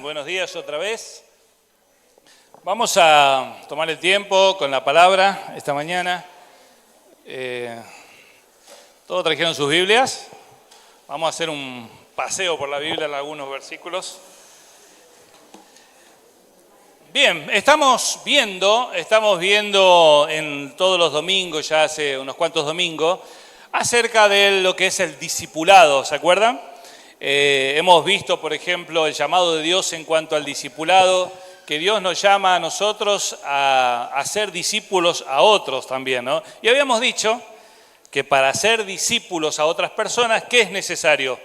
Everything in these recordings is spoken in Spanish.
Buenos días otra vez. Vamos a tomar el tiempo con la palabra esta mañana. ¿Todos trajeron sus Biblias? Vamos a hacer un paseo por la Biblia en algunos versículos. Bien, estamos viendo en todos los domingos, ya hace unos cuantos domingos, acerca de lo que es el discipulado, ¿se acuerdan? Hemos visto, por ejemplo, el llamado de Dios en cuanto al discipulado, que Dios nos llama a nosotros a ser discípulos a otros también, ¿no? Y habíamos dicho que para ser discípulos a otras personas, ¿qué es necesario?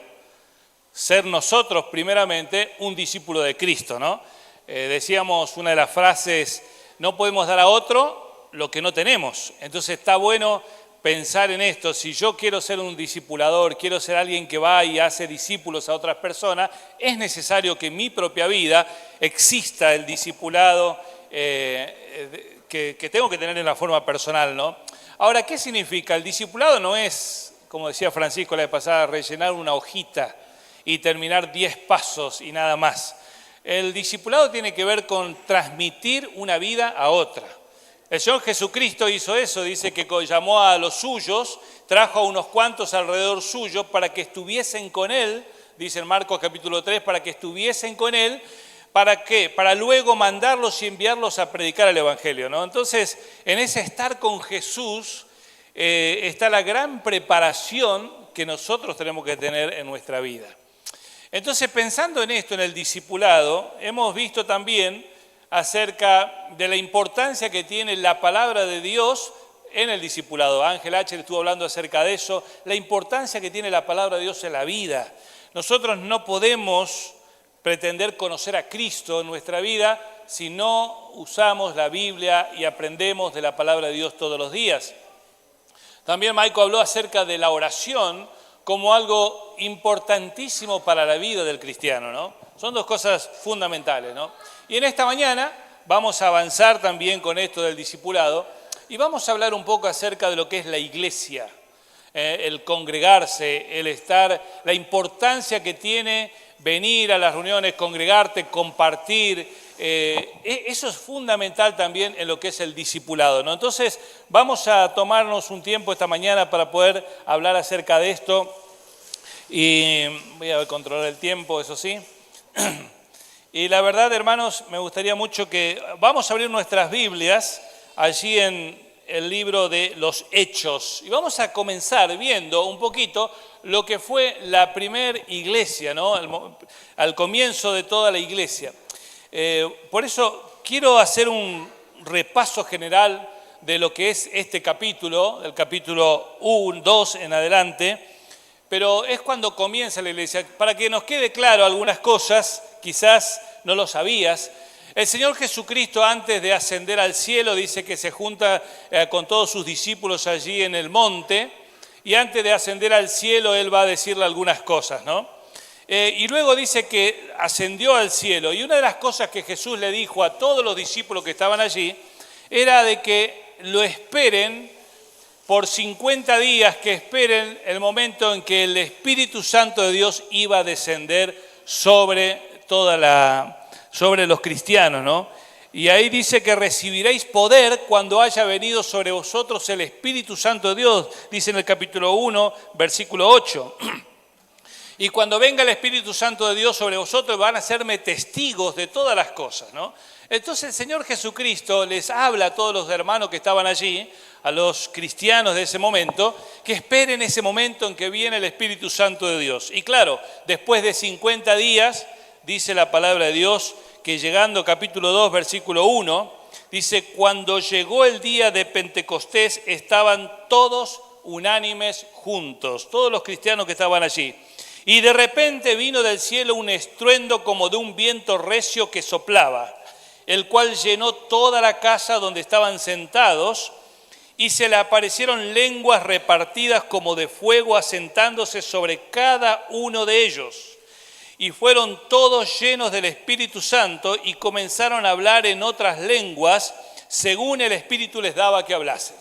Ser nosotros, primeramente, un discípulo de Cristo, ¿no? Decíamos una de las frases, no podemos dar a otro lo que no tenemos. Entonces está bueno pensar en esto. Si yo quiero ser un discipulador, quiero ser alguien que va y hace discípulos a otras personas, es necesario que en mi propia vida exista el discipulado que tengo que tener en la forma personal, ¿no? Ahora, ¿qué significa? El discipulado no es, como decía Francisco la vez pasada, rellenar una hojita y terminar 10 pasos y nada más. El discipulado tiene que ver con transmitir una vida a otra. El Señor Jesucristo hizo eso, dice que llamó a los suyos, trajo a unos cuantos alrededor suyo para que estuviesen con Él, dice en Marcos capítulo 3, para que estuviesen con Él, ¿para qué? Para luego mandarlos y enviarlos a predicar el Evangelio, ¿no? Entonces, en ese estar con Jesús está la gran preparación que nosotros tenemos que tener en nuestra vida. Entonces, pensando en esto, en el discipulado, hemos visto también acerca de la importancia que tiene la palabra de Dios en el discipulado. Ángel H. estuvo hablando acerca de eso, la importancia que tiene la palabra de Dios en la vida. Nosotros no podemos pretender conocer a Cristo en nuestra vida si no usamos la Biblia y aprendemos de la palabra de Dios todos los días. También Maico habló acerca de la oración como algo importantísimo para la vida del cristiano, ¿no? Son dos cosas fundamentales, ¿no? Y en esta mañana vamos a avanzar también con esto del discipulado y vamos a hablar un poco acerca de lo que es la iglesia, el congregarse, el estar, la importancia que tiene venir a las reuniones, congregarte, compartir. Eso es fundamental también en lo que es el discipulado, ¿no? Entonces vamos a tomarnos un tiempo esta mañana para poder hablar acerca de esto y voy a controlar el tiempo, eso sí. Y la verdad, hermanos, me gustaría mucho que vamos a abrir nuestras Biblias allí en el libro de los Hechos. Y vamos a comenzar viendo un poquito lo que fue la primera iglesia, ¿no? Al comienzo de toda la iglesia. Por eso quiero hacer un repaso general de lo que es este capítulo, el capítulo 1, 2 en adelante. Pero es cuando comienza la iglesia. Para que nos quede claro algunas cosas, quizás no lo sabías, el Señor Jesucristo antes de ascender al cielo dice que se junta con todos sus discípulos allí en el monte y antes de ascender al cielo Él va a decirle algunas cosas, ¿no? Y luego dice que ascendió al cielo y una de las cosas que Jesús le dijo a todos los discípulos que estaban allí era de que lo esperen por 50 días, que esperen el momento en que el Espíritu Santo de Dios iba a descender sobre los cristianos, ¿no? Y ahí dice que recibiréis poder cuando haya venido sobre vosotros el Espíritu Santo de Dios, dice en el capítulo 1, versículo 8. Y cuando venga el Espíritu Santo de Dios sobre vosotros van a serme testigos de todas las cosas, ¿no? Entonces el Señor Jesucristo les habla a todos los hermanos que estaban allí, a los cristianos de ese momento, que esperen ese momento en que viene el Espíritu Santo de Dios. Y claro, después de 50 días, dice la palabra de Dios, que llegando capítulo 2, versículo 1, dice, cuando llegó el día de Pentecostés estaban todos unánimes juntos, todos los cristianos que estaban allí. Y de repente vino del cielo un estruendo como de un viento recio que soplaba, el cual llenó toda la casa donde estaban sentados, y se le aparecieron lenguas repartidas como de fuego asentándose sobre cada uno de ellos. Y fueron todos llenos del Espíritu Santo y comenzaron a hablar en otras lenguas según el Espíritu les daba que hablasen.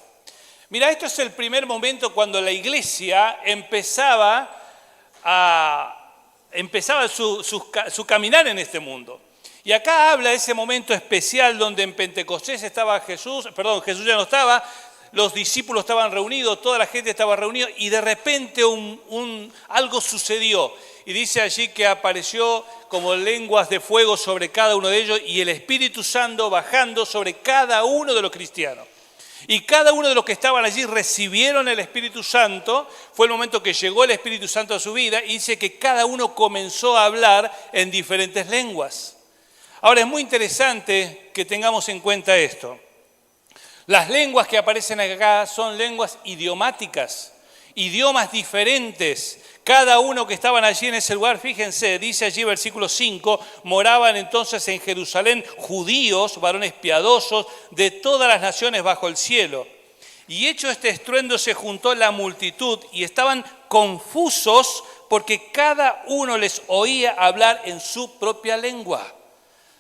Mira, esto es el primer momento cuando la iglesia empezaba su caminar en este mundo. Y acá habla de ese momento especial donde en Pentecostés estaba Jesús ya no estaba, los discípulos estaban reunidos, toda la gente estaba reunida y de repente algo sucedió. Y dice allí que apareció como lenguas de fuego sobre cada uno de ellos y el Espíritu Santo bajando sobre cada uno de los cristianos. Y cada uno de los que estaban allí recibieron el Espíritu Santo. Fue el momento que llegó el Espíritu Santo a su vida y dice que cada uno comenzó a hablar en diferentes lenguas. Ahora es muy interesante que tengamos en cuenta esto. Las lenguas que aparecen acá son lenguas idiomáticas, idiomas diferentes. Cada uno que estaban allí en ese lugar, fíjense, dice allí versículo 5, moraban entonces en Jerusalén judíos, varones piadosos, de todas las naciones bajo el cielo. Y hecho este estruendo se juntó la multitud y estaban confusos porque cada uno les oía hablar en su propia lengua.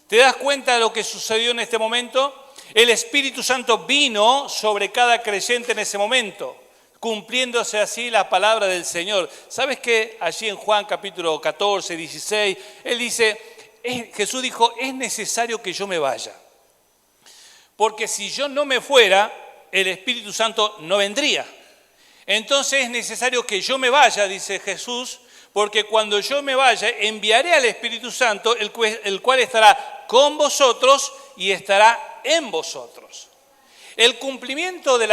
¿Te das cuenta de lo que sucedió en este momento? El Espíritu Santo vino sobre cada creyente en ese momento, cumpliéndose así la palabra del Señor. ¿Sabes qué? Allí en Juan capítulo 14, 16, Jesús dijo, es necesario que yo me vaya. Porque si yo no me fuera, el Espíritu Santo no vendría. Entonces es necesario que yo me vaya, dice Jesús, porque cuando yo me vaya, enviaré al Espíritu Santo, el cual estará con vosotros y estará en vosotros. El cumplimiento de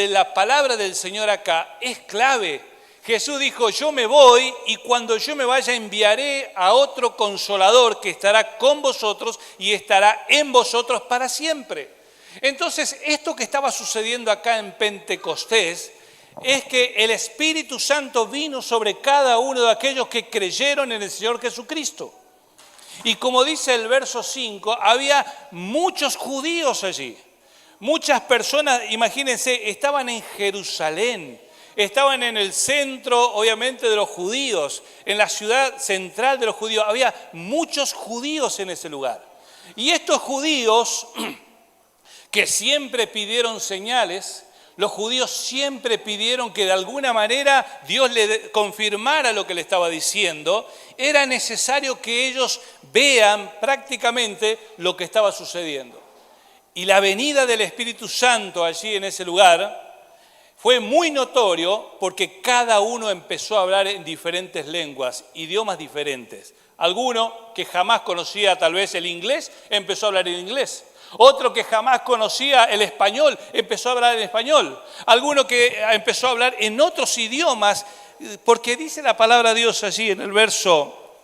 la palabra del Señor acá es clave. Jesús dijo, yo me voy y cuando yo me vaya enviaré a otro consolador que estará con vosotros y estará en vosotros para siempre. Entonces, esto que estaba sucediendo acá en Pentecostés es que el Espíritu Santo vino sobre cada uno de aquellos que creyeron en el Señor Jesucristo. Y como dice el verso 5, había muchos judíos allí. Muchas personas, imagínense, estaban en Jerusalén, estaban en el centro, obviamente, de los judíos, en la ciudad central de los judíos. Había muchos judíos en ese lugar. Y estos judíos, que siempre pidieron señales, los judíos siempre pidieron que de alguna manera Dios le confirmara lo que le estaba diciendo, era necesario que ellos vean prácticamente lo que estaba sucediendo. Y la venida del Espíritu Santo allí en ese lugar fue muy notorio porque cada uno empezó a hablar en diferentes lenguas, idiomas diferentes. Alguno que jamás conocía tal vez el inglés, empezó a hablar en inglés. Otro que jamás conocía el español, empezó a hablar en español. Alguno que empezó a hablar en otros idiomas, porque dice la palabra de Dios allí en el verso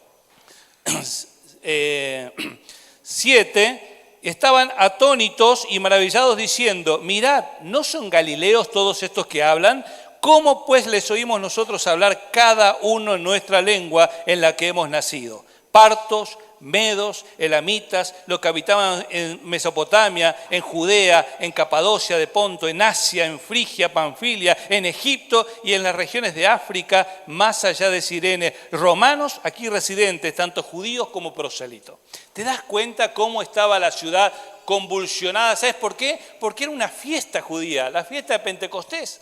7, estaban atónitos y maravillados diciendo, mirad, ¿no son galileos todos estos que hablan? ¿Cómo pues les oímos nosotros hablar cada uno en nuestra lengua en la que hemos nacido? Partos, medos, elamitas, los que habitaban en Mesopotamia, en Judea, en Capadocia de Ponto, en Asia, en Frigia, Panfilia, en Egipto y en las regiones de África, más allá de Cirene, romanos aquí residentes, tanto judíos como prosélitos. ¿Te das cuenta cómo estaba la ciudad convulsionada? ¿Sabes por qué? Porque era una fiesta judía, la fiesta de Pentecostés.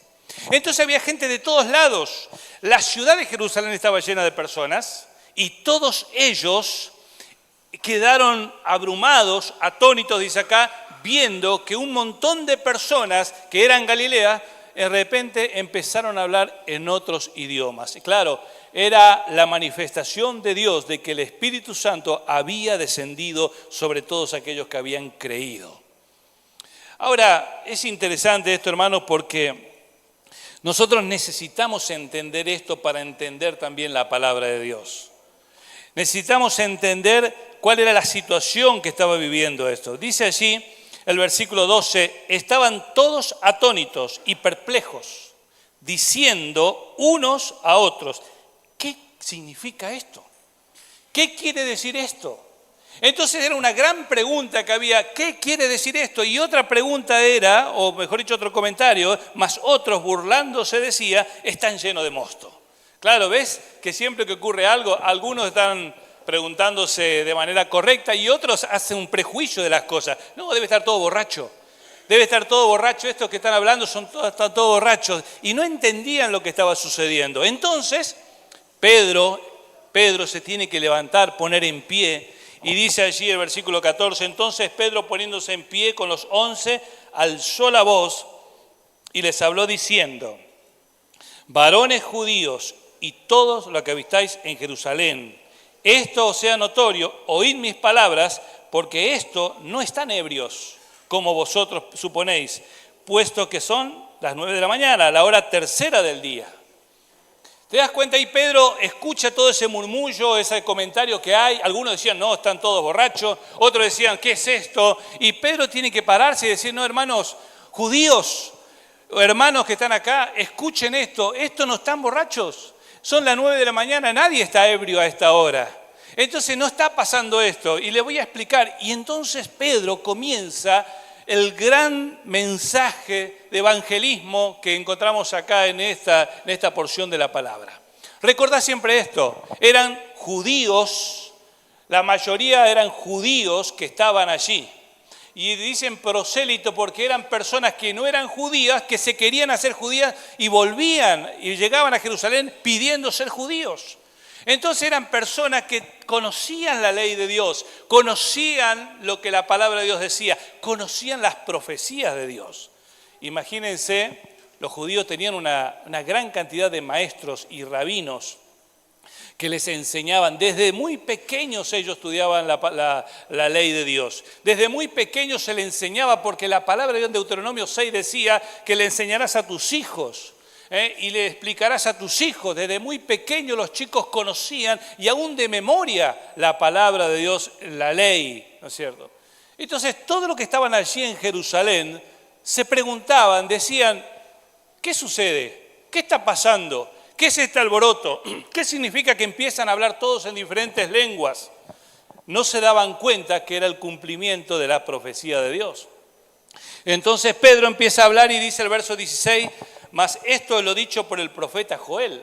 Entonces había gente de todos lados. La ciudad de Jerusalén estaba llena de personas y todos ellos quedaron abrumados, atónitos, dice acá, viendo que un montón de personas que eran Galilea, de repente empezaron a hablar en otros idiomas. Y claro, era la manifestación de Dios de que el Espíritu Santo había descendido sobre todos aquellos que habían creído. Ahora, es interesante esto, hermanos, porque nosotros necesitamos entender esto para entender también la palabra de Dios. Necesitamos entender cuál era la situación que estaba viviendo esto. Dice allí el versículo 12, estaban todos atónitos y perplejos, diciendo unos a otros, ¿qué significa esto? ¿Qué quiere decir esto? Entonces era una gran pregunta que había, ¿qué quiere decir esto? Y otra pregunta era, o mejor dicho otro comentario, más otros burlándose decía, están llenos de mosto. Claro, ¿ves? Que siempre que ocurre algo, algunos están preguntándose de manera correcta y otros hacen un prejuicio de las cosas. No, debe estar todo borracho. Debe estar todo borracho. Estos que están hablando están todos borrachos. Y no entendían lo que estaba sucediendo. Entonces, Pedro se tiene que levantar, poner en pie Y dice allí el versículo 14, entonces Pedro poniéndose en pie con los 11, alzó la voz y les habló diciendo, varones judíos y todos los que habitáis en Jerusalén, esto os sea notorio, oíd mis palabras, porque esto no están ebrios, como vosotros suponéis, puesto que son las 9 de la mañana, la hora tercera del día. ¿Te das cuenta? Y Pedro escucha todo ese murmullo, ese comentario que hay. Algunos decían, no, están todos borrachos. Otros decían, ¿qué es esto? Y Pedro tiene que pararse y decir, no, hermanos judíos, hermanos que están acá, escuchen esto. Estos no están borrachos. Son las 9 de la mañana, nadie está ebrio a esta hora. Entonces no está pasando esto. Y le voy a explicar. Y entonces Pedro comienza el gran mensaje de evangelismo que encontramos acá en esta porción de la palabra. Recordá siempre esto, eran judíos, la mayoría eran judíos que estaban allí. Y dicen prosélito porque eran personas que no eran judías, que se querían hacer judías y volvían y llegaban a Jerusalén pidiendo ser judíos. Entonces eran personas que conocían la ley de Dios, conocían lo que la palabra de Dios decía, conocían las profecías de Dios. Imagínense, los judíos tenían una gran cantidad de maestros y rabinos que les enseñaban. Desde muy pequeños ellos estudiaban la ley de Dios. Desde muy pequeños se les enseñaba porque la palabra de Dios en Deuteronomio 6 decía que le enseñarás a tus hijos. Y le explicarás a tus hijos. Desde muy pequeños los chicos conocían y aún de memoria la palabra de Dios, la ley, ¿no es cierto? Entonces todos los que estaban allí en Jerusalén se preguntaban, decían, ¿qué sucede? ¿Qué está pasando? ¿Qué es este alboroto? ¿Qué significa que empiezan a hablar todos en diferentes lenguas? No se daban cuenta que era el cumplimiento de la profecía de Dios. Entonces Pedro empieza a hablar y dice el verso 16, mas esto es lo dicho por el profeta Joel.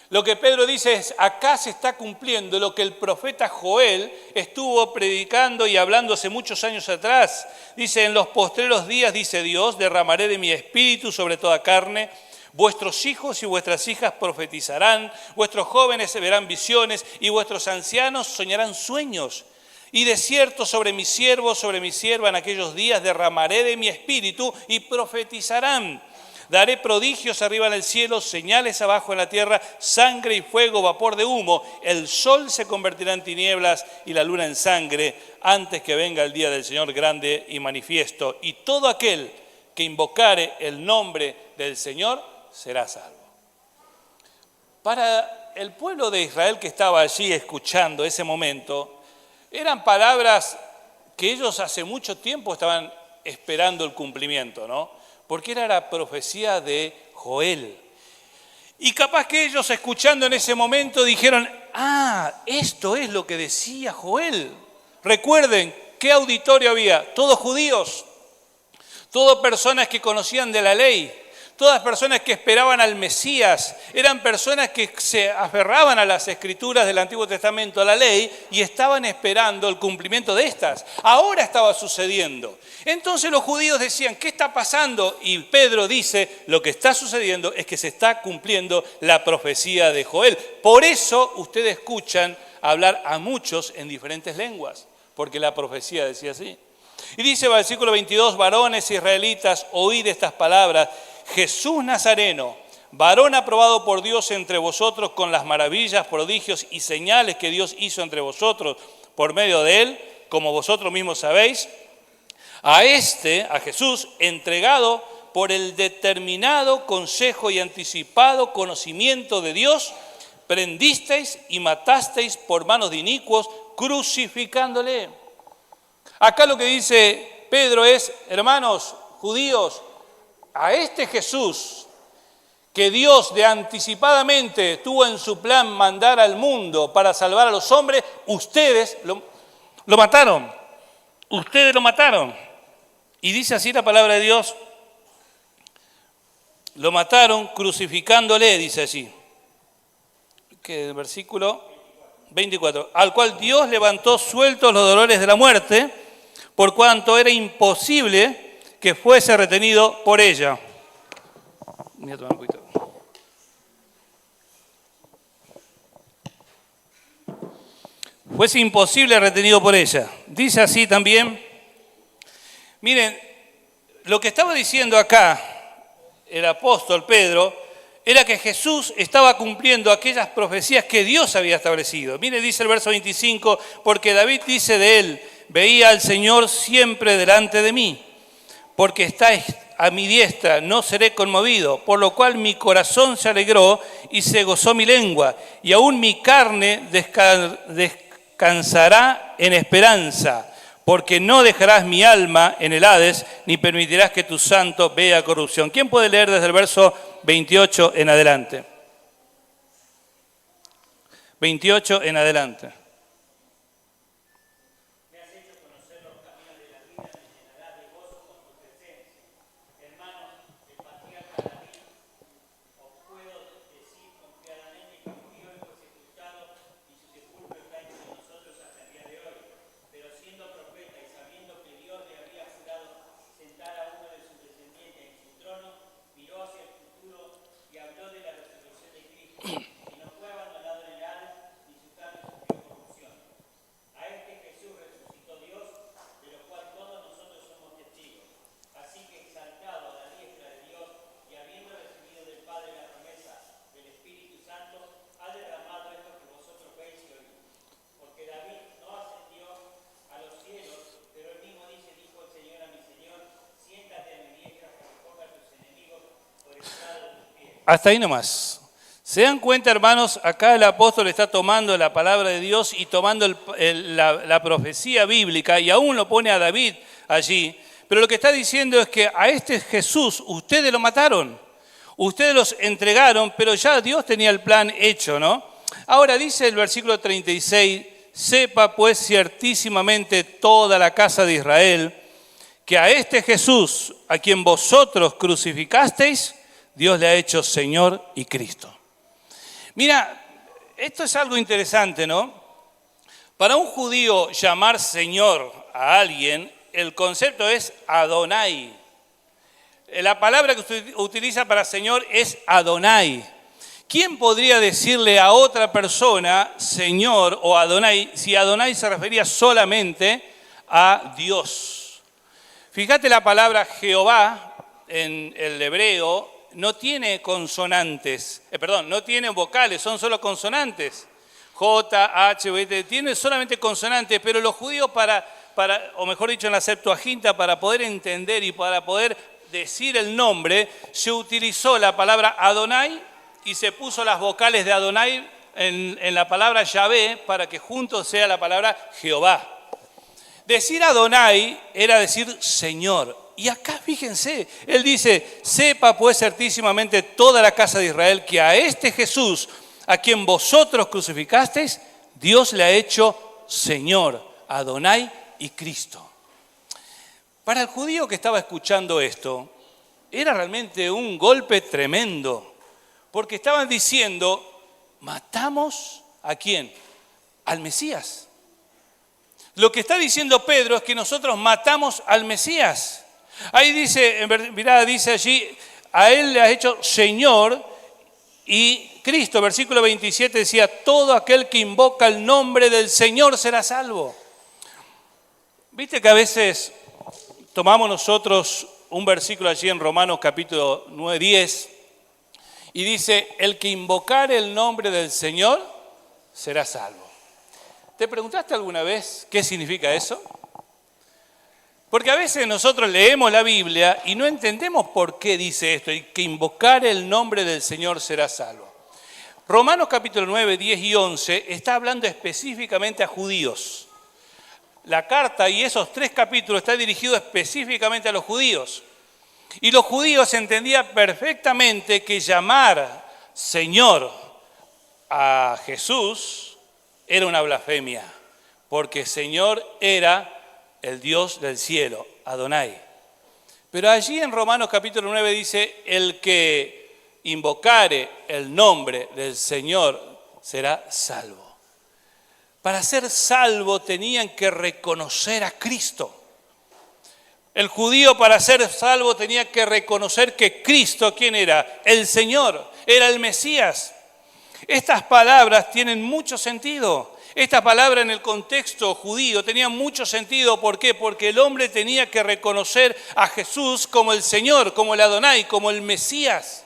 Lo que Pedro dice es, acá se está cumpliendo lo que el profeta Joel estuvo predicando y hablando hace muchos años atrás. Dice, en los postreros días, dice Dios, derramaré de mi espíritu sobre toda carne. Vuestros hijos y vuestras hijas profetizarán, vuestros jóvenes verán visiones y vuestros ancianos soñarán sueños. Y de cierto sobre mis siervos, sobre mi sierva en aquellos días derramaré de mi espíritu y profetizarán. Daré prodigios arriba en el cielo, señales abajo en la tierra, sangre y fuego, vapor de humo. El sol se convertirá en tinieblas y la luna en sangre antes que venga el día del Señor grande y manifiesto. Y todo aquel que invocare el nombre del Señor será salvo. Para el pueblo de Israel que estaba allí escuchando ese momento, eran palabras que ellos hace mucho tiempo estaban esperando el cumplimiento, ¿no? Porque era la profecía de Joel. Y capaz que ellos escuchando en ese momento dijeron, esto es lo que decía Joel. Recuerden, ¿qué auditorio había? Todos judíos, todas personas que conocían de la ley, todas personas que esperaban al Mesías, eran personas que se aferraban a las escrituras del Antiguo Testamento, a la ley, y estaban esperando el cumplimiento de estas. Ahora estaba sucediendo. Entonces los judíos decían, ¿qué está pasando? Y Pedro dice, lo que está sucediendo es que se está cumpliendo la profecía de Joel. Por eso ustedes escuchan hablar a muchos en diferentes lenguas, porque la profecía decía así. Y dice, versículo 22, varones israelitas, oíd estas palabras. Jesús Nazareno, varón aprobado por Dios entre vosotros con las maravillas, prodigios y señales que Dios hizo entre vosotros por medio de él, como vosotros mismos sabéis, a Jesús, entregado por el determinado consejo y anticipado conocimiento de Dios, prendisteis y matasteis por manos de inicuos, crucificándole. Acá lo que dice Pedro es, hermanos judíos, a este Jesús que Dios de anticipadamente tuvo en su plan mandar al mundo para salvar a los hombres, ustedes lo mataron. Ustedes lo mataron. Y dice así la palabra de Dios, lo mataron crucificándole, dice allí. Que el versículo 24, al cual Dios levantó sueltos los dolores de la muerte, por cuanto era imposible que fuese retenido por ella. Voy a tomar un poquito. fuese imposible retenido por ella. Dice así también, miren, lo que estaba diciendo acá el apóstol Pedro era que Jesús estaba cumpliendo aquellas profecías que Dios había establecido. Mire, dice el verso 25, porque David dice de él, veía al Señor siempre delante de mí, porque está a mi diestra, no seré conmovido, por lo cual mi corazón se alegró y se gozó mi lengua, y aún mi carne descansará en esperanza, porque no dejarás mi alma en el Hades, ni permitirás que tu santo vea corrupción. ¿Quién puede leer desde el verso 28 en adelante? 28 en adelante. Hasta ahí nomás. ¿Se dan cuenta, hermanos? Acá el apóstol está tomando la palabra de Dios y tomando la profecía bíblica y aún lo pone a David allí. Pero lo que está diciendo es que a este Jesús ustedes lo mataron. Ustedes los entregaron, pero ya Dios tenía el plan hecho, ¿no? Ahora dice el versículo 36, sepa pues ciertísimamente toda la casa de Israel que a este Jesús, a quien vosotros crucificasteis, Dios le ha hecho Señor y Cristo. Mira, esto es algo interesante, ¿no? Para un judío llamar Señor a alguien, el concepto es Adonai. La palabra que usted utiliza para Señor es Adonai. ¿Quién podría decirle a otra persona Señor o Adonai si Adonai se refería solamente a Dios? Fíjate, la palabra Jehová en el hebreo no tiene consonantes, no tiene vocales, son solo consonantes. J, H, B, T, tiene solamente consonantes, pero los judíos o mejor dicho en la Septuaginta, para poder entender y para poder decir el nombre, se utilizó la palabra Adonai y se puso las vocales de Adonai en la palabra Yahvé para que juntos sea la palabra Jehová. Decir Adonai era decir Señor. Y acá fíjense, él dice, sepa pues certísimamente toda la casa de Israel que a este Jesús, a quien vosotros crucificasteis, Dios le ha hecho Señor, Adonai y Cristo. Para el judío que estaba escuchando esto, era realmente un golpe tremendo, porque estaban diciendo, ¿matamos a quién? Al Mesías. Lo que está diciendo Pedro es que nosotros matamos al Mesías. Ahí dice, mirá, dice allí, a él le ha hecho Señor y Cristo. Versículo 27 decía, todo aquel que invoca el nombre del Señor será salvo. Viste que a veces tomamos nosotros un versículo allí en Romanos capítulo 9, 10 y dice, el que invocare el nombre del Señor será salvo. ¿Te preguntaste alguna vez qué significa eso? Porque a veces nosotros leemos la Biblia y no entendemos por qué dice esto, y que invocar el nombre del Señor será salvo. Romanos capítulo 9, 10 y 11 está hablando específicamente a judíos. La carta y esos 3 capítulos está dirigido específicamente a los judíos. Y los judíos entendían perfectamente que llamar Señor a Jesús era una blasfemia, porque Señor era el Dios del cielo, Adonai. Pero allí en Romanos capítulo 9 dice, el que invocare el nombre del Señor será salvo. Para ser salvo tenían que reconocer a Cristo. El judío para ser salvo tenía que reconocer que Cristo, ¿quién era? El Señor, era el Mesías. Estas palabras tienen mucho sentido. Esta palabra en el contexto judío tenía mucho sentido. ¿Por qué? Porque el hombre tenía que reconocer a Jesús como el Señor, como el Adonai, como el Mesías.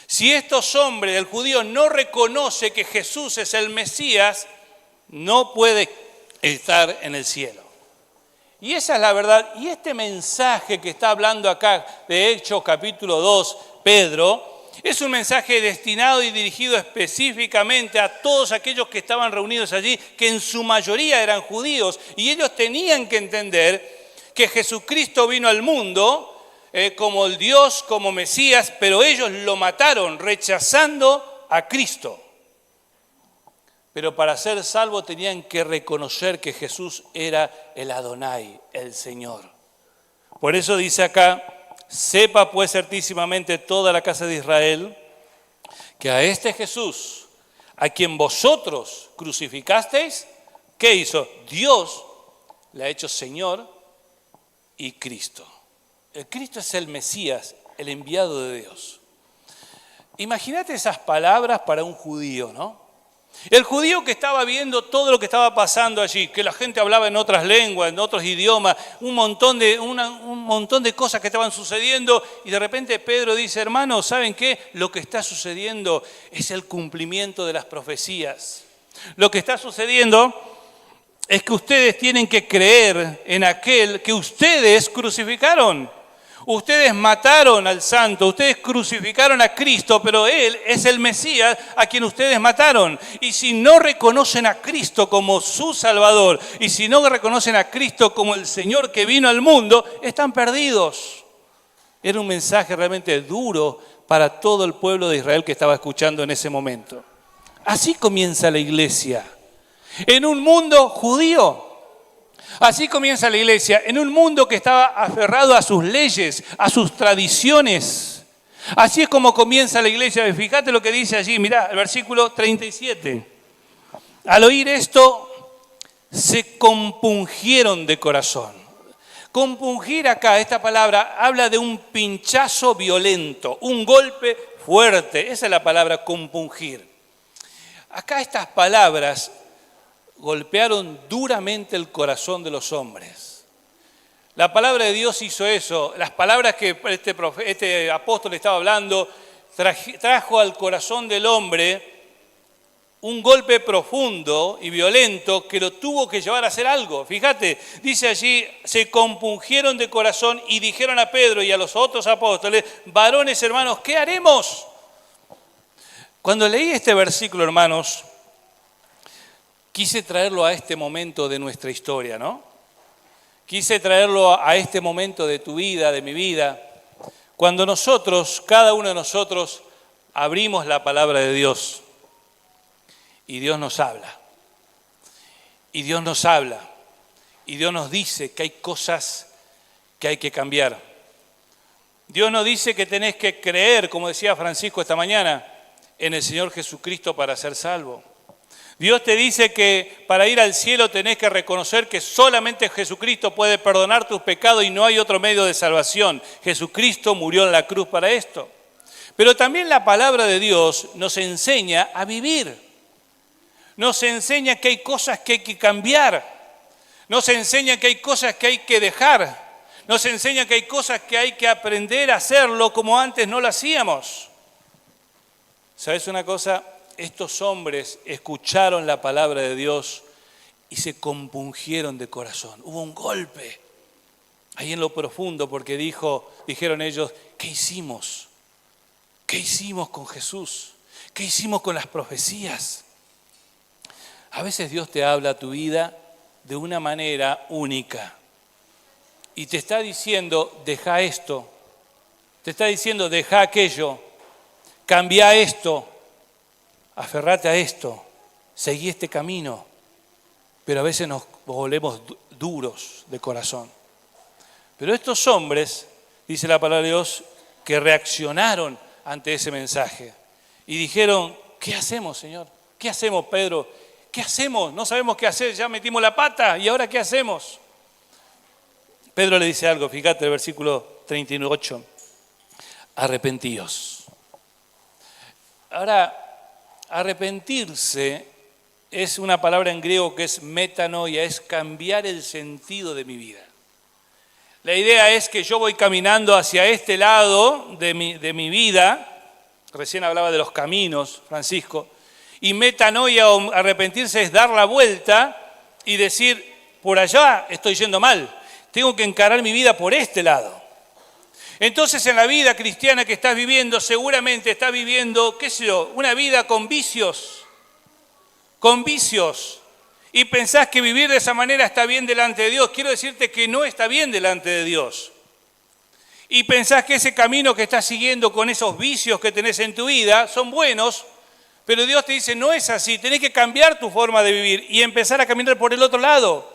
Si estos hombres, el judío, no reconoce que Jesús es el Mesías, no puede estar en el cielo. Y esa es la verdad. Y este mensaje que está hablando acá de Hechos capítulo 2, Pedro, es un mensaje destinado y dirigido específicamente a todos aquellos que estaban reunidos allí, que en su mayoría eran judíos. Y ellos tenían que entender que Jesucristo vino al mundo como el Dios, como Mesías, pero ellos lo mataron rechazando a Cristo. Pero para ser salvos tenían que reconocer que Jesús era el Adonai, el Señor. Por eso dice acá: sepa pues certísimamente toda la casa de Israel que a este Jesús, a quien vosotros crucificasteis, ¿qué hizo? Dios le ha hecho Señor y Cristo. El Cristo es el Mesías, el enviado de Dios. Imagínate esas palabras para un judío, ¿no? El judío que estaba viendo todo lo que estaba pasando allí, que la gente hablaba en otras lenguas, en otros idiomas, un montón de cosas que estaban sucediendo, y de repente Pedro dice: hermanos, ¿saben qué? Lo que está sucediendo es el cumplimiento de las profecías. Lo que está sucediendo es que ustedes tienen que creer en aquel que ustedes crucificaron. Ustedes mataron al santo, ustedes crucificaron a Cristo, pero Él es el Mesías a quien ustedes mataron. Y si no reconocen a Cristo como su Salvador, y si no reconocen a Cristo como el Señor que vino al mundo, están perdidos. Era un mensaje realmente duro para todo el pueblo de Israel que estaba escuchando en ese momento. Así comienza la iglesia, en un mundo judío. Así comienza la iglesia, en un mundo que estaba aferrado a sus leyes, a sus tradiciones. Así es como comienza la iglesia. Fíjate lo que dice allí, mirá, el versículo 37. Al oír esto, se compungieron de corazón. Compungir acá, esta palabra, habla de un pinchazo violento, un golpe fuerte. Esa es la palabra compungir. Acá estas palabras golpearon duramente el corazón de los hombres. La palabra de Dios hizo eso. Las palabras que este apóstol estaba hablando trajo al corazón del hombre un golpe profundo y violento que lo tuvo que llevar a hacer algo. Fíjate, dice allí: se compungieron de corazón y dijeron a Pedro y a los otros apóstoles: varones, hermanos, ¿qué haremos? Cuando leí este versículo, hermanos, quise traerlo a este momento de nuestra historia, ¿no? Quise traerlo a este momento de tu vida, de mi vida, cuando nosotros, cada uno de nosotros, abrimos la palabra de Dios y Dios nos habla. Y Dios nos habla. Y Dios nos dice que hay cosas que hay que cambiar. Dios nos dice que tenés que creer, como decía Francisco esta mañana, en el Señor Jesucristo para ser salvo. Dios te dice que para ir al cielo tenés que reconocer que solamente Jesucristo puede perdonar tus pecados y no hay otro medio de salvación. Jesucristo murió en la cruz para esto. Pero también la palabra de Dios nos enseña a vivir. Nos enseña que hay cosas que hay que cambiar. Nos enseña que hay cosas que hay que dejar. Nos enseña que hay cosas que hay que aprender a hacerlo como antes no lo hacíamos. ¿Sabes una cosa? Estos hombres escucharon la palabra de Dios y se compungieron de corazón. Hubo un golpe ahí en lo profundo porque dijeron ellos: ¿qué hicimos? ¿Qué hicimos con Jesús? ¿Qué hicimos con las profecías? A veces Dios te habla a tu vida de una manera única y te está diciendo: deja esto, te está diciendo: deja aquello, cambia esto. Aferrate a esto, seguí este camino, pero a veces nos volvemos duros de corazón. Pero estos hombres, dice la palabra de Dios, que reaccionaron ante ese mensaje y dijeron: ¿qué hacemos, Señor? ¿Qué hacemos, Pedro? ¿Qué hacemos? No sabemos qué hacer, ya metimos la pata, ¿y ahora qué hacemos? Pedro le dice algo, fíjate el versículo 38, arrepentíos. Ahora, arrepentirse es una palabra en griego que es metanoia, es cambiar el sentido de mi vida. La idea es que yo voy caminando hacia este lado de mi vida, recién hablaba de los caminos, Francisco, y metanoia o arrepentirse es dar la vuelta y decir, por allá estoy yendo mal, tengo que encarar mi vida por este lado. Entonces en la vida cristiana que estás viviendo, seguramente estás viviendo, qué sé yo, una vida con vicios, y pensás que vivir de esa manera está bien delante de Dios. Quiero decirte que no está bien delante de Dios. Y pensás que ese camino que estás siguiendo con esos vicios que tenés en tu vida son buenos, pero Dios te dice, no es así, tenés que cambiar tu forma de vivir y empezar a caminar por el otro lado.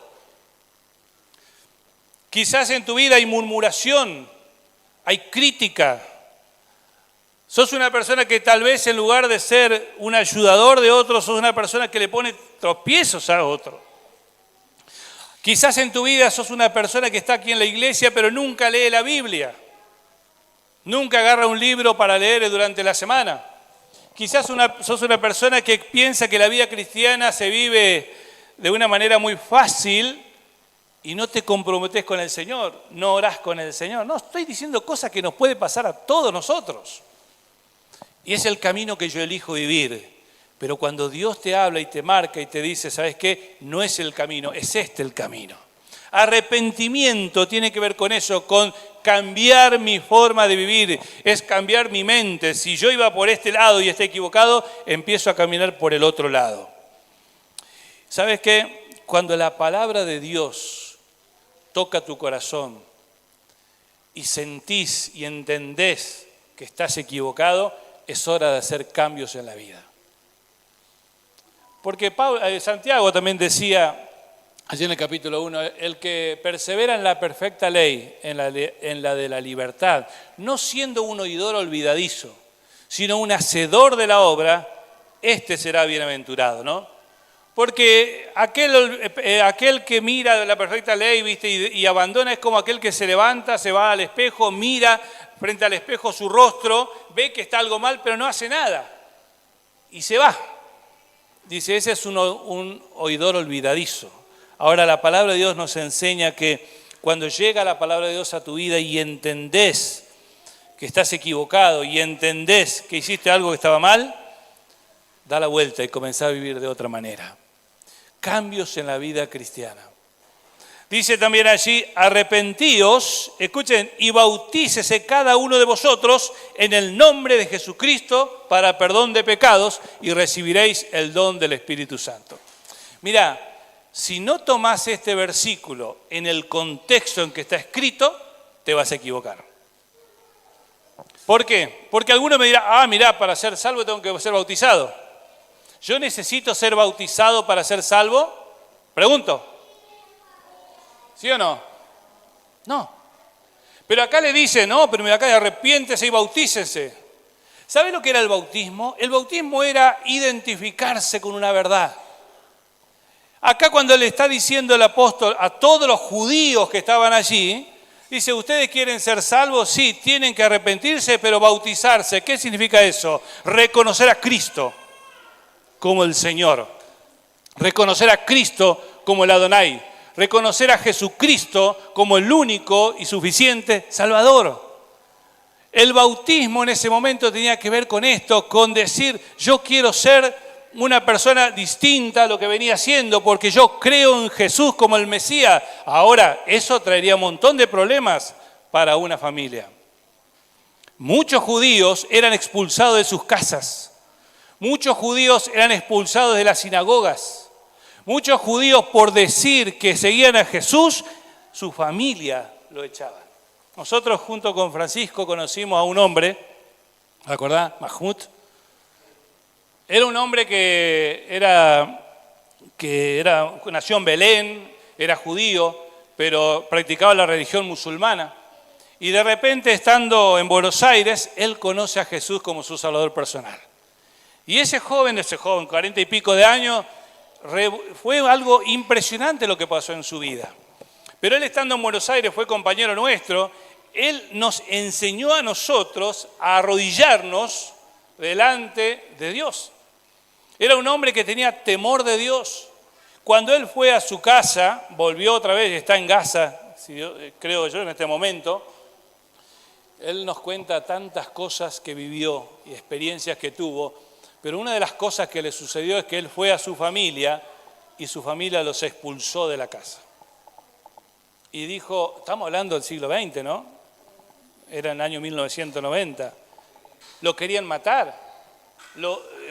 Quizás en tu vida hay murmuración, hay crítica. Sos una persona que tal vez en lugar de ser un ayudador de otros, sos una persona que le pone tropiezos a otro. Quizás en tu vida sos una persona que está aquí en la iglesia, pero nunca lee la Biblia. Nunca agarra un libro para leer durante la semana. Quizás sos una persona que piensa que la vida cristiana se vive de una manera muy fácil y no te comprometés con el Señor, no orás con el Señor. No, estoy diciendo cosas que nos puede pasar a todos nosotros. Y es el camino que yo elijo vivir. Pero cuando Dios te habla y te marca y te dice, ¿sabes qué? No es el camino, es este el camino. Arrepentimiento tiene que ver con eso, con cambiar mi forma de vivir, es cambiar mi mente. Si yo iba por este lado y estoy equivocado, empiezo a caminar por el otro lado. ¿Sabes qué? Cuando la palabra de Dios toca tu corazón y sentís y entendés que estás equivocado, es hora de hacer cambios en la vida. Porque Santiago también decía, allí en el capítulo 1, el que persevera en la perfecta ley, en la de la libertad, no siendo un oidor olvidadizo, sino un hacedor de la obra, este será bienaventurado, ¿no? Porque aquel que mira la perfecta ley, ¿viste? Y abandona es como aquel que se levanta, se va al espejo, mira frente al espejo su rostro, ve que está algo mal, pero no hace nada. Y se va. Dice, ese es un oidor olvidadizo. Ahora la palabra de Dios nos enseña que cuando llega la palabra de Dios a tu vida y entendés que estás equivocado y entendés que hiciste algo que estaba mal, da la vuelta y comenzá a vivir de otra manera. Cambios en la vida cristiana. Dice también allí, arrepentíos, escuchen, y bautícese cada uno de vosotros en el nombre de Jesucristo para perdón de pecados y recibiréis el don del Espíritu Santo. Mirá, si no tomás este versículo en el contexto en que está escrito, te vas a equivocar. ¿Por qué? Porque alguno me dirá, mirá, para ser salvo tengo que ser bautizado. ¿Yo necesito ser bautizado para ser salvo? Pregunto. ¿Sí o no? No. Pero acá le dice, no, pero mira acá, arrepiéntese y bautícese. ¿Sabe lo que era el bautismo? El bautismo era identificarse con una verdad. Acá cuando le está diciendo el apóstol a todos los judíos que estaban allí, dice, ¿ustedes quieren ser salvos? Sí, tienen que arrepentirse, pero bautizarse. ¿Qué significa eso? Reconocer a Cristo como el Señor. Reconocer a Cristo como el Adonai. Reconocer a Jesucristo como el único y suficiente Salvador. El bautismo en ese momento tenía que ver con esto, con decir, yo quiero ser una persona distinta a lo que venía siendo, porque yo creo en Jesús como el Mesías. Ahora, eso traería un montón de problemas para una familia. Muchos judíos eran expulsados de sus casas. Muchos judíos eran expulsados de las sinagogas. Muchos judíos, por decir que seguían a Jesús, su familia lo echaban. Nosotros, junto con Francisco, conocimos a un hombre, ¿te acordás? Mahmoud. Era un hombre que nació en Belén, era judío, pero practicaba la religión musulmana. Y de repente, estando en Buenos Aires, él conoce a Jesús como su Salvador personal. Y ese joven, 40 y pico de años, fue algo impresionante lo que pasó en su vida. Pero él, estando en Buenos Aires, fue compañero nuestro. Él nos enseñó a nosotros a arrodillarnos delante de Dios. Era un hombre que tenía temor de Dios. Cuando él fue a su casa, volvió otra vez, está en Gaza, creo yo en este momento, él nos cuenta tantas cosas que vivió y experiencias que tuvo, pero una de las cosas que le sucedió es que él fue a su familia y su familia los expulsó de la casa. Y dijo, estamos hablando del siglo XX, ¿no? Era en el año 1990. Lo querían matar.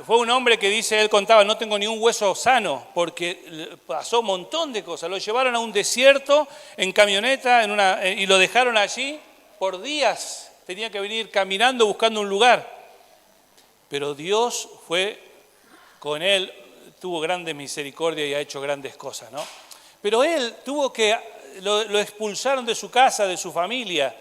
Fue un hombre que dice, él contaba, no tengo ni un hueso sano, porque pasó un montón de cosas. Lo llevaron a un desierto en camioneta y lo dejaron allí por días. Tenía que venir caminando buscando un lugar. Pero Dios fue con él, tuvo grande misericordia y ha hecho grandes cosas, ¿no? Pero él lo expulsaron de su casa, de su familia,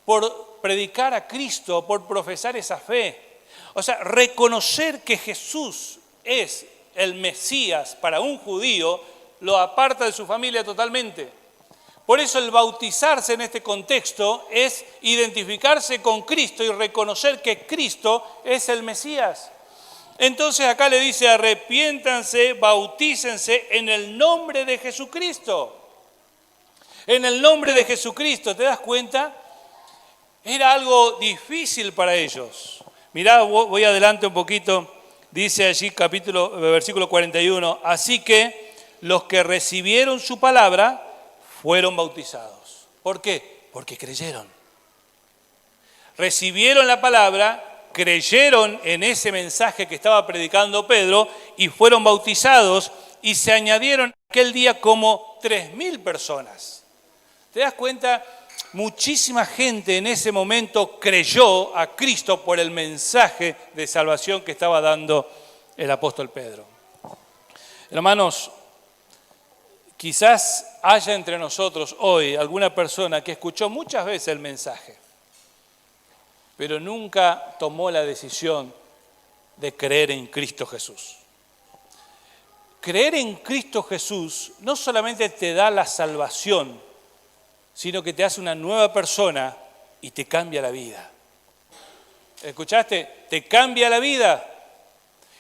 por predicar a Cristo, por profesar esa fe. O sea, reconocer que Jesús es el Mesías para un judío lo aparta de su familia totalmente. Por eso el bautizarse en este contexto es identificarse con Cristo y reconocer que Cristo es el Mesías. Entonces acá le dice, arrepiéntanse, bautícense en el nombre de Jesucristo. En el nombre de Jesucristo, ¿te das cuenta? Era algo difícil para ellos. Mirá, voy adelante un poquito, dice allí versículo 41, así que los que recibieron su palabra fueron bautizados. ¿Por qué? Porque creyeron. Recibieron la palabra, creyeron en ese mensaje que estaba predicando Pedro y fueron bautizados y se añadieron aquel día como 3.000 personas. ¿Te das cuenta? Muchísima gente en ese momento creyó a Cristo por el mensaje de salvación que estaba dando el apóstol Pedro. Hermanos, quizás haya entre nosotros hoy alguna persona que escuchó muchas veces el mensaje, pero nunca tomó la decisión de creer en Cristo Jesús. Creer en Cristo Jesús no solamente te da la salvación, sino que te hace una nueva persona y te cambia la vida. ¿Escuchaste? Te cambia la vida.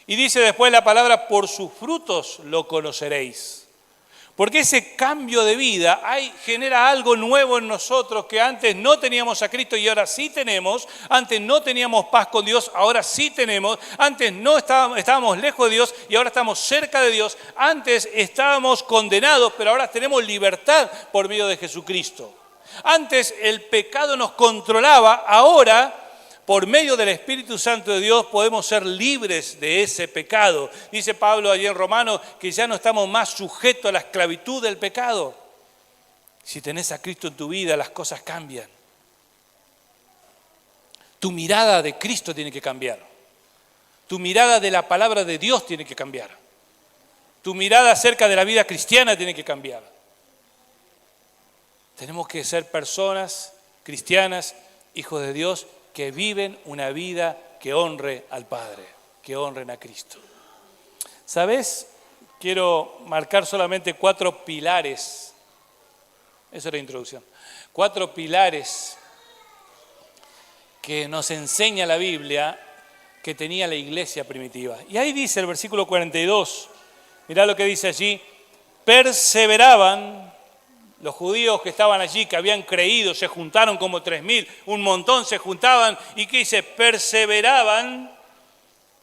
Y dice después la palabra, por sus frutos lo conoceréis. Porque ese cambio de vida genera algo nuevo en nosotros que antes no teníamos a Cristo y ahora sí tenemos. Antes no teníamos paz con Dios, ahora sí tenemos. Antes no estábamos lejos de Dios y ahora estamos cerca de Dios. Antes estábamos condenados, pero ahora tenemos libertad por medio de Jesucristo. Antes el pecado nos controlaba, ahora por medio del Espíritu Santo de Dios podemos ser libres de ese pecado. Dice Pablo allí en Romanos que ya no estamos más sujetos a la esclavitud del pecado. Si tenés a Cristo en tu vida, las cosas cambian. Tu mirada de Cristo tiene que cambiar. Tu mirada de la palabra de Dios tiene que cambiar. Tu mirada acerca de la vida cristiana tiene que cambiar. Tenemos que ser personas cristianas, hijos de Dios, que viven una vida que honre al Padre, que honren a Cristo. ¿Sabes? Quiero marcar solamente 4 pilares. Esa es la introducción. 4 pilares que nos enseña la Biblia que tenía la iglesia primitiva. Y ahí dice el versículo 42, mirá lo que dice allí, perseveraban. Los judíos que estaban allí, que habían creído, se juntaron como 3.000, un montón se juntaban y que dice, perseveraban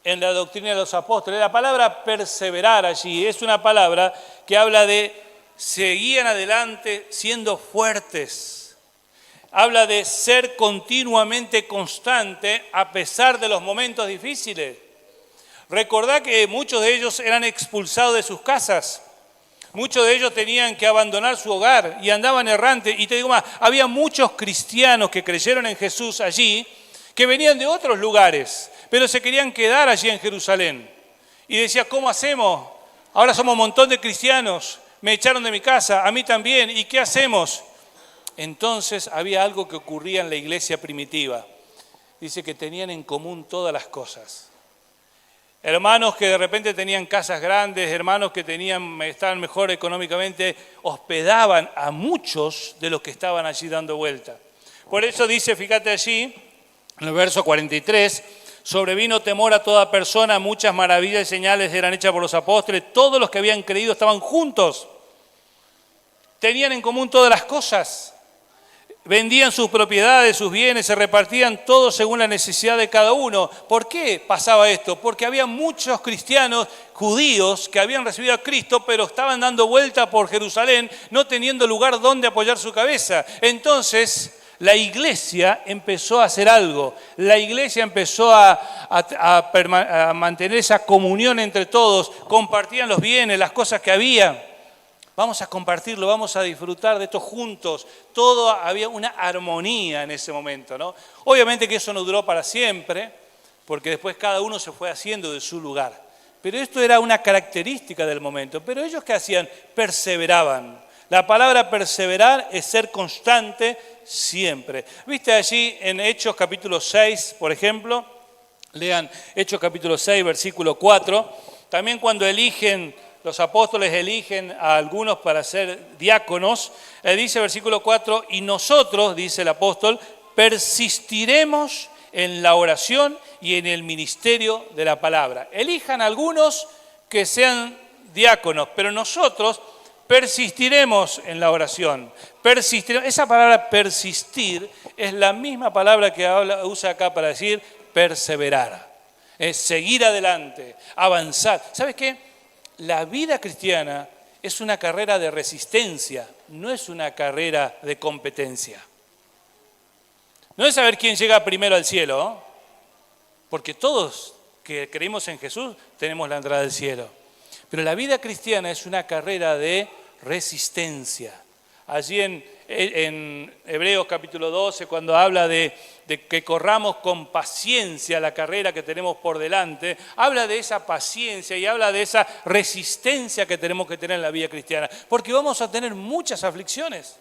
en la doctrina de los apóstoles. La palabra perseverar allí es una palabra que habla de seguían adelante siendo fuertes. Habla de ser continuamente constante a pesar de los momentos difíciles. Recordá que muchos de ellos eran expulsados de sus casas. Muchos de ellos tenían que abandonar su hogar y andaban errantes. Y te digo más, había muchos cristianos que creyeron en Jesús allí, que venían de otros lugares, pero se querían quedar allí en Jerusalén. Y decía, ¿cómo hacemos? Ahora somos un montón de cristianos, me echaron de mi casa, a mí también, ¿y qué hacemos? Entonces había algo que ocurría en la iglesia primitiva. Dice que tenían en común todas las cosas. Hermanos que de repente tenían casas grandes, hermanos que estaban mejor económicamente, hospedaban a muchos de los que estaban allí dando vuelta. Por eso dice, fíjate allí, en el verso 43, Sobrevino temor a toda persona, muchas maravillas y señales eran hechas por los apóstoles. Todos los que habían creído estaban juntos. Tenían en común todas las cosas. Vendían sus propiedades, sus bienes, se repartían todo según la necesidad de cada uno. ¿Por qué pasaba esto? Porque había muchos cristianos judíos que habían recibido a Cristo, pero estaban dando vuelta por Jerusalén, no teniendo lugar donde apoyar su cabeza. Entonces, la iglesia empezó a hacer algo. La iglesia empezó a mantener esa comunión entre todos. Compartían los bienes, las cosas que había. Vamos a compartirlo, vamos a disfrutar de esto juntos. Todo había una armonía en ese momento, ¿no? Obviamente que eso no duró para siempre, porque después cada uno se fue haciendo de su lugar. Pero esto era una característica del momento. Pero ellos, ¿qué hacían? Perseveraban. La palabra perseverar es ser constante siempre. ¿Viste allí en Hechos capítulo 6, por ejemplo? Lean Hechos capítulo 6, versículo 4. También cuando los apóstoles eligen a algunos para ser diáconos, dice versículo 4, y nosotros, dice el apóstol, persistiremos en la oración y en el ministerio de la palabra. Elijan algunos que sean diáconos, pero nosotros persistiremos en la oración. Esa palabra persistir es la misma palabra que usa acá para decir perseverar. Es seguir adelante, avanzar. ¿Sabes qué? La vida cristiana es una carrera de resistencia, no es una carrera de competencia. No es saber quién llega primero al cielo, ¿no? Porque todos que creemos en Jesús tenemos la entrada al cielo. Pero la vida cristiana es una carrera de resistencia. Allí en Hebreos capítulo 12, cuando habla de que corramos con paciencia la carrera que tenemos por delante, habla de esa paciencia y habla de esa resistencia que tenemos que tener en la vida cristiana. Porque vamos a tener muchas aflicciones.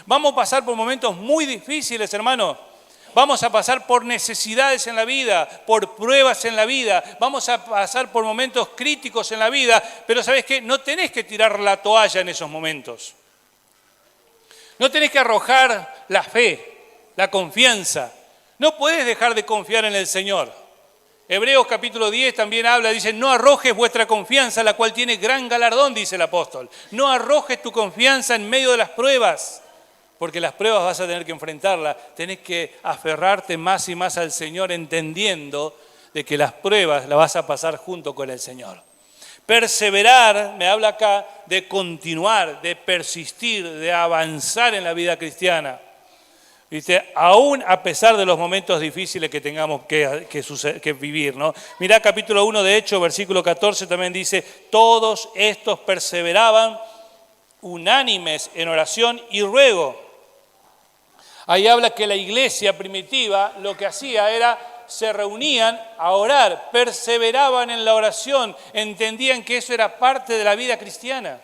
Vamos a pasar por momentos muy difíciles, hermano. Vamos a pasar por necesidades en la vida, por pruebas en la vida. Vamos a pasar por momentos críticos en la vida. Pero ¿sabes qué? No tenés que tirar la toalla en esos momentos. No tenés que arrojar la fe, la confianza. No podés dejar de confiar en el Señor. Hebreos capítulo 10 también habla, dice, no arrojes vuestra confianza, la cual tiene gran galardón, dice el apóstol. No arrojes tu confianza en medio de las pruebas, porque las pruebas vas a tener que enfrentarlas. Tenés que aferrarte más y más al Señor, entendiendo de que las pruebas las vas a pasar junto con el Señor. Perseverar, me habla acá de continuar, de persistir, de avanzar en la vida cristiana. ¿Viste? Aún a pesar de los momentos difíciles que tengamos que vivir, ¿no? Mirá capítulo 1 de Hechos, versículo 14 también dice, todos estos perseveraban unánimes en oración y ruego. Ahí habla que la iglesia primitiva lo que hacía era se reunían a orar, perseveraban en la oración, entendían que eso era parte de la vida cristiana.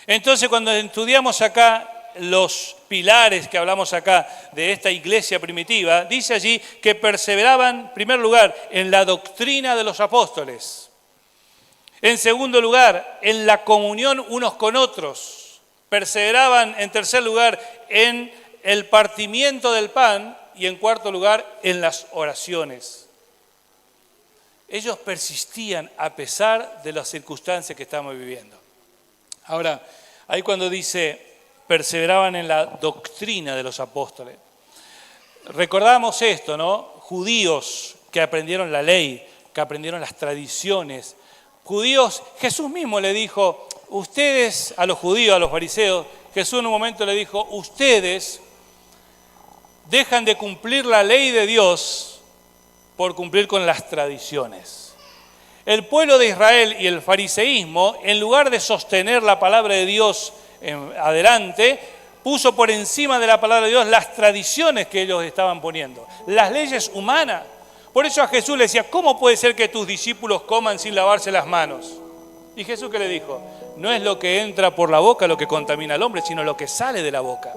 Entonces, cuando estudiamos acá los pilares que hablamos acá de esta iglesia primitiva, dice allí que perseveraban, en primer lugar, en la doctrina de los apóstoles. En segundo lugar, en la comunión unos con otros. Perseveraban, en tercer lugar, en el partimiento del pan. Y en cuarto lugar, en las oraciones. Ellos persistían a pesar de las circunstancias que estamos viviendo. Ahora, ahí cuando dice, perseveraban en la doctrina de los apóstoles. Recordamos esto, ¿no? Judíos que aprendieron la ley, que aprendieron las tradiciones. Judíos, Jesús mismo le dijo, ustedes, a los judíos, a los fariseos, Jesús en un momento le dijo, ustedes dejan de cumplir la ley de Dios por cumplir con las tradiciones. El pueblo de Israel y el fariseísmo, en lugar de sostener la palabra de Dios adelante, puso por encima de la palabra de Dios las tradiciones que ellos estaban poniendo, las leyes humanas. Por eso a Jesús le decía, ¿cómo puede ser que tus discípulos coman sin lavarse las manos? Y Jesús, ¿qué le dijo? No es lo que entra por la boca lo que contamina al hombre, sino lo que sale de la boca.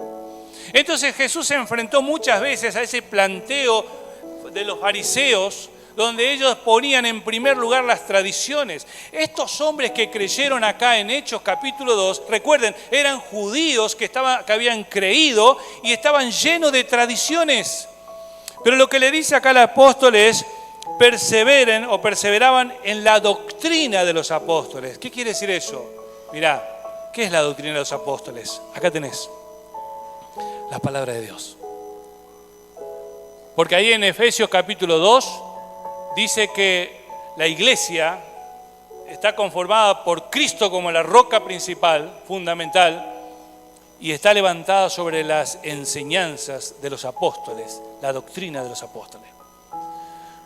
Entonces Jesús se enfrentó muchas veces a ese planteo de los fariseos, donde ellos ponían en primer lugar las tradiciones. Estos hombres que creyeron acá en Hechos capítulo 2, recuerden, eran judíos que habían creído y estaban llenos de tradiciones. Pero lo que le dice acá el apóstol es, perseveren o perseveraban en la doctrina de los apóstoles. ¿Qué quiere decir eso? Mirá, ¿qué es la doctrina de los apóstoles? Acá tenés la palabra de Dios. Porque ahí en Efesios capítulo 2 dice que la iglesia está conformada por Cristo como la roca principal, fundamental, y está levantada sobre las enseñanzas de los apóstoles, la doctrina de los apóstoles.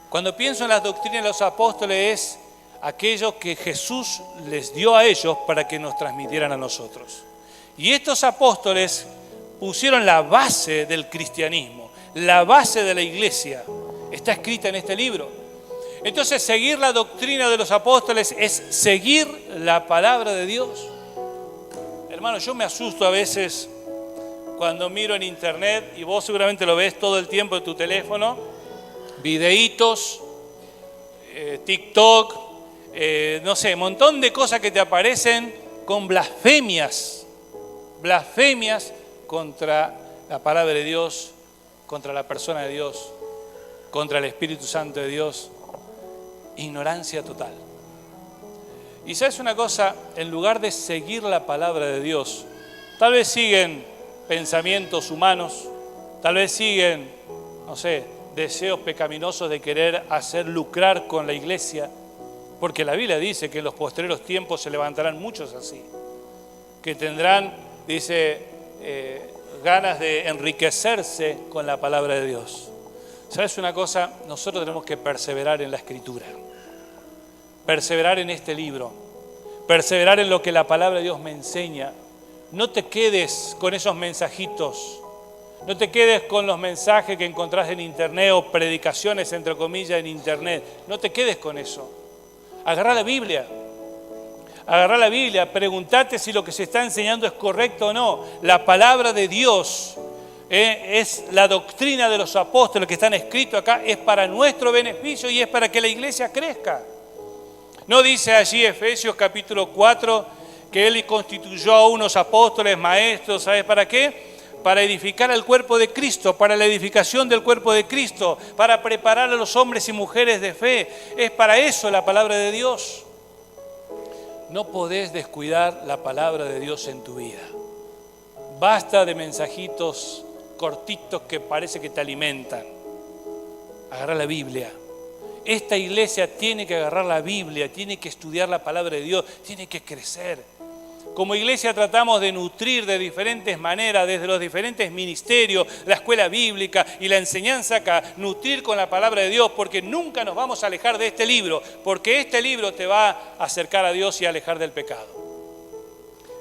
Cuando pienso en las doctrinas de los apóstoles es aquello que Jesús les dio a ellos para que nos transmitieran a nosotros. Y estos apóstoles pusieron la base del cristianismo, la base de la iglesia, está escrita en este libro. Entonces, seguir la doctrina de los apóstoles es seguir la palabra de Dios. Hermano, yo me asusto a veces cuando miro en internet, y vos seguramente lo ves todo el tiempo en tu teléfono, videitos, TikTok, no sé, un montón de cosas que te aparecen con blasfemias contra la palabra de Dios, contra la persona de Dios, contra el Espíritu Santo de Dios. Ignorancia total. Y sabes una cosa, en lugar de seguir la palabra de Dios, tal vez siguen pensamientos humanos, tal vez siguen, no sé, deseos pecaminosos de querer hacer lucrar con la iglesia, porque la Biblia dice que en los postreros tiempos se levantarán muchos así, que tendrán, dice, ganas de enriquecerse con la palabra de Dios. ¿Sabes una cosa? Nosotros tenemos que perseverar en la Escritura, perseverar en este libro, perseverar en lo que la palabra de Dios me enseña. No te quedes con esos mensajitos, no te quedes con los mensajes que encontrás en internet o predicaciones, entre comillas, en internet. No te quedes con eso. Agarrá la Biblia, pregúntate si lo que se está enseñando es correcto o no. La palabra de Dios es la doctrina de los apóstoles que están escritos acá, es para nuestro beneficio y es para que la iglesia crezca. ¿No dice allí Efesios capítulo 4 que Él constituyó a unos apóstoles, maestros, ¿sabes para qué? Para edificar al cuerpo de Cristo, para la edificación del cuerpo de Cristo, para preparar a los hombres y mujeres de fe. Es para eso la palabra de Dios. No podés descuidar la palabra de Dios en tu vida. Basta de mensajitos cortitos que parece que te alimentan. Agarra la Biblia. Esta iglesia tiene que agarrar la Biblia, tiene que estudiar la palabra de Dios, tiene que crecer. Como iglesia tratamos de nutrir de diferentes maneras, desde los diferentes ministerios, la escuela bíblica y la enseñanza acá, nutrir con la palabra de Dios, porque nunca nos vamos a alejar de este libro, porque este libro te va a acercar a Dios y a alejar del pecado.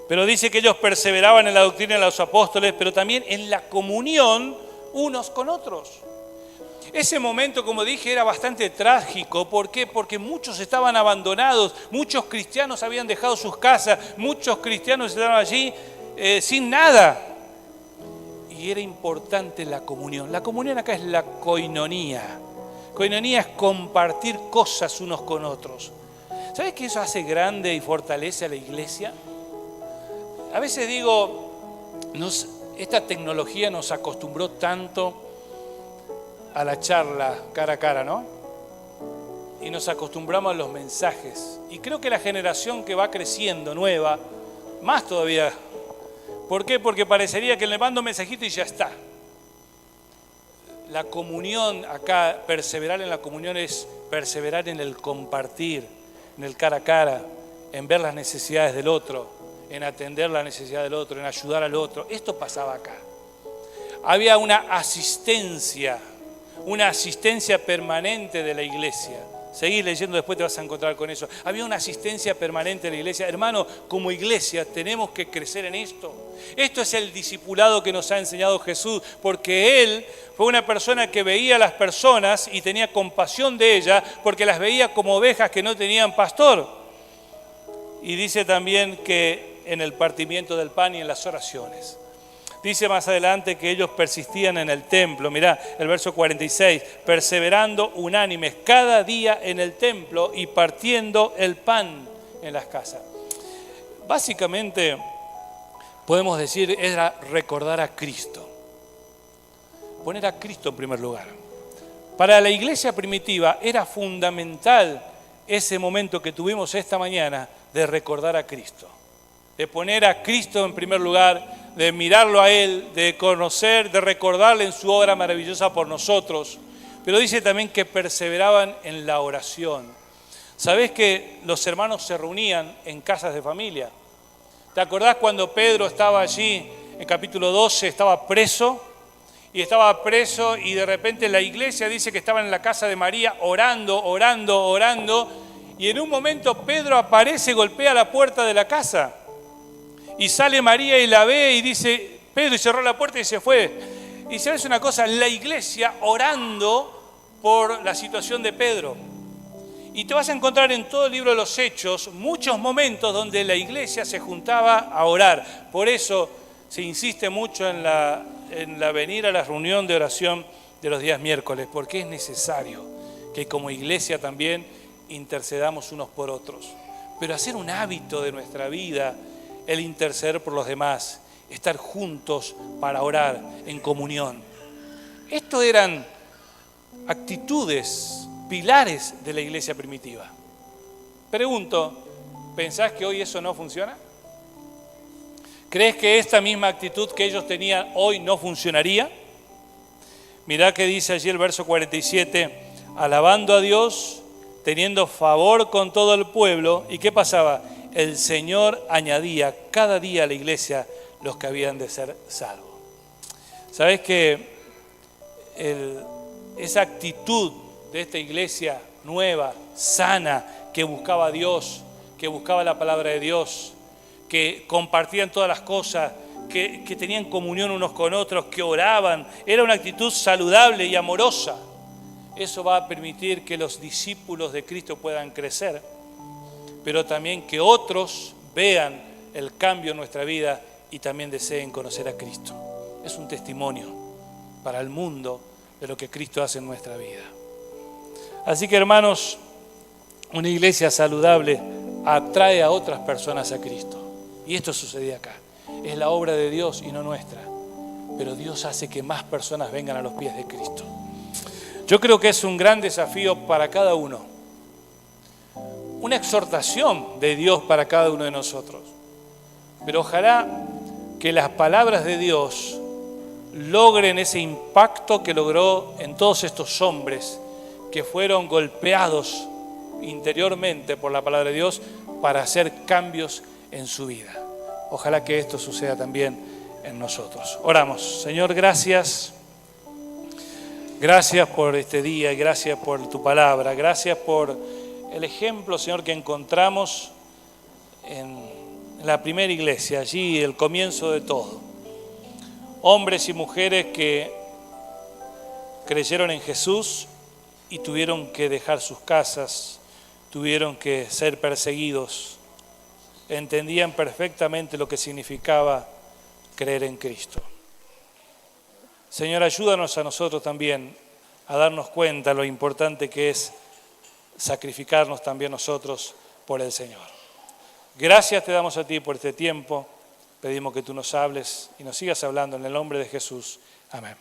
Pero dice que ellos perseveraban en la doctrina de los apóstoles, pero también en la comunión unos con otros. Ese momento, como dije, era bastante trágico. ¿Por qué? Porque muchos estaban abandonados, muchos cristianos habían dejado sus casas, muchos cristianos estaban allí sin nada. Y era importante la comunión. La comunión acá es la koinonía. Koinonía es compartir cosas unos con otros. ¿Sabes que eso hace grande y fortalece a la iglesia? A veces digo, esta tecnología nos acostumbró tanto a la charla cara a cara, ¿no? Y nos acostumbramos a los mensajes. Y creo que la generación que va creciendo, nueva, más todavía. ¿Por qué? Porque parecería que le mando un mensajito y ya está. La comunión acá, perseverar en la comunión es perseverar en el compartir, en el cara a cara, en ver las necesidades del otro, en atender la necesidad del otro, en ayudar al otro. Esto pasaba acá. Había una asistencia permanente de la iglesia. Seguís leyendo, después te vas a encontrar con eso. Había una asistencia permanente de la iglesia. Hermano, como iglesia tenemos que crecer en esto. Esto es el discipulado que nos ha enseñado Jesús, porque Él fue una persona que veía a las personas y tenía compasión de ellas, porque las veía como ovejas que no tenían pastor. Y dice también que en el partimiento del pan y en las oraciones. Dice más adelante que ellos persistían en el templo. Mirá, el verso 46, perseverando unánimes cada día en el templo y partiendo el pan en las casas. Básicamente, podemos decir, era recordar a Cristo. Poner a Cristo en primer lugar. Para la iglesia primitiva era fundamental ese momento que tuvimos esta mañana de recordar a Cristo, de poner a Cristo en primer lugar, de mirarlo a Él, de conocer, de recordarle en su obra maravillosa por nosotros. Pero dice también que perseveraban en la oración. ¿Sabés que los hermanos se reunían en casas de familia? ¿Te acordás cuando Pedro estaba allí, en capítulo 12, estaba preso? Y de repente la iglesia dice que estaban en la casa de María orando. Y en un momento Pedro aparece, golpea la puerta de la casa. Y sale María y la ve y dice, Pedro, y cerró la puerta y se fue. Y sabes una cosa, la iglesia orando por la situación de Pedro. Y te vas a encontrar en todo el libro de los Hechos muchos momentos donde la iglesia se juntaba a orar. Por eso se insiste mucho en la venir a la reunión de oración de los días miércoles, porque es necesario que como iglesia también intercedamos unos por otros. Pero hacer un hábito de nuestra vida el interceder por los demás, estar juntos para orar en comunión. Esto eran actitudes, pilares de la iglesia primitiva. Pregunto, ¿pensás que hoy eso no funciona? ¿Crees que esta misma actitud que ellos tenían hoy no funcionaría? Mirá que dice allí el verso 47, alabando a Dios, teniendo favor con todo el pueblo. ¿Y qué pasaba? El Señor añadía cada día a la iglesia los que habían de ser salvos. ¿Sabés que esa actitud de esta iglesia nueva, sana, que buscaba a Dios, que buscaba la palabra de Dios, que compartían todas las cosas, que tenían comunión unos con otros, que oraban, era una actitud saludable y amorosa? Eso va a permitir que los discípulos de Cristo puedan crecer, pero también que otros vean el cambio en nuestra vida y también deseen conocer a Cristo. Es un testimonio para el mundo de lo que Cristo hace en nuestra vida. Así que, hermanos, una iglesia saludable atrae a otras personas a Cristo. Y esto sucede acá. Es la obra de Dios y no nuestra. Pero Dios hace que más personas vengan a los pies de Cristo. Yo creo que es un gran desafío para cada uno. Una exhortación de Dios para cada uno de nosotros. Pero ojalá que las palabras de Dios logren ese impacto que logró en todos estos hombres que fueron golpeados interiormente por la palabra de Dios para hacer cambios en su vida. Ojalá que esto suceda también en nosotros. Oramos. Señor, gracias. Gracias por este día y gracias por tu palabra. Gracias por el ejemplo, Señor, que encontramos en la primera iglesia, allí el comienzo de todo. Hombres y mujeres que creyeron en Jesús y tuvieron que dejar sus casas, tuvieron que ser perseguidos. Entendían perfectamente lo que significaba creer en Cristo. Señor, ayúdanos a nosotros también a darnos cuenta lo importante que es sacrificarnos también nosotros por el Señor. Gracias te damos a ti por este tiempo. Pedimos que tú nos hables y nos sigas hablando en el nombre de Jesús. Amén.